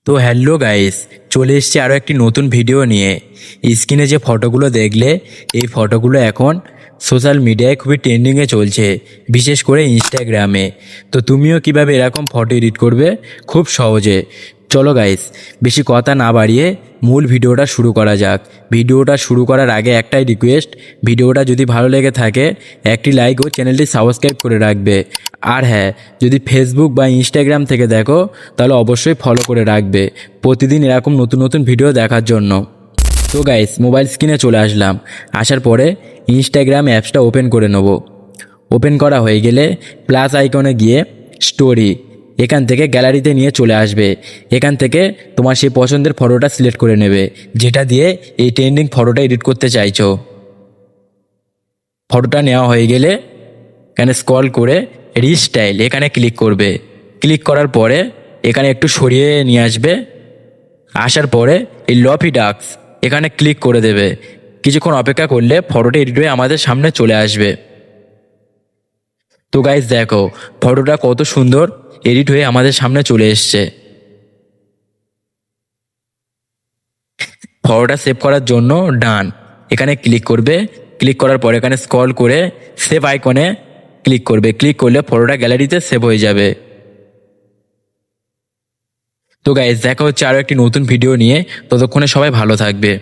তো hello guys, চলে এসেছি আরও একটি নতুন ভিডিও নিয়ে। স্ক্রিনে যে ফটোগুলো দেখলে, এই ফটোগুলো এখন সোশ্যাল মিডিয়ায় খুবই ট্রেন্ডিংয়ে চলছে, বিশেষ করে ইনস্টাগ্রামে। তো তুমিও কিভাবে এরকম ফটো এডিট করবে খুব সহজে। চলো গাইস, বেশি কথা না বাড়িয়ে মূল ভিডিওটা শুরু করা যাক। ভিডিওটা শুরু করার আগে একটাই রিকোয়েস্ট, ভিডিওটা যদি ভালো লেগে থাকে একটি লাইক ও চ্যানেলটি সাবস্ক্রাইব করে রাখবে। আর হ্যাঁ, যদি ফেসবুক বা ইনস্টাগ্রাম থেকে দেখো তাহলে অবশ্যই ফলো করে রাখবে প্রতিদিন এরকম নতুন নতুন ভিডিও দেখার জন্য। তো গাইস, মোবাইল স্ক্রিনে চলে আসলাম। আসার পরে ইনস্টাগ্রাম অ্যাপসটা ওপেন করে নেব। ওপেন করা হয়ে গেলে প্লাস আইকনে গিয়ে স্টোরি, এখান থেকে গ্যালারিতে নিয়ে চলে আসবে। এখান থেকে তোমার সেই পছন্দের ফটোটা সিলেক্ট করে নেবে, যেটা দিয়ে এই ট্রেন্ডিং ফটোটা এডিট করতে চাইছো। ফটোটা নেওয়া হয়ে গেলে এখানে স্ক্রল করে রিস্টাইল এখানে ক্লিক করবে। ক্লিক করার পরে এখানে একটু সরিয়ে নিয়ে আসবে। আসার পরে এই লফি ডাক্স এখানে ক্লিক করে দেবে। কিছুক্ষণ অপেক্ষা করলে ফটোটা এডিট হয়ে আমাদের সামনে চলে আসবে। তো গাইজ দেখো, ফটোটা কত সুন্দর এডিট হয়ে আমাদের সামনে চলে এসছে। ফটোটা সেভ করার জন্য ডান এখানে ক্লিক করবে। ক্লিক করার পরে এখানে স্ক্রল করে সেভ আইকনে ক্লিক করবে। ক্লিক করলে ফটোটা গ্যালারিতে সেভ হয়ে যাবে। তো গাইজ দেখা হচ্ছে আরও একটি নতুন ভিডিও নিয়ে, ততক্ষণে সবাই ভালো থাকবে।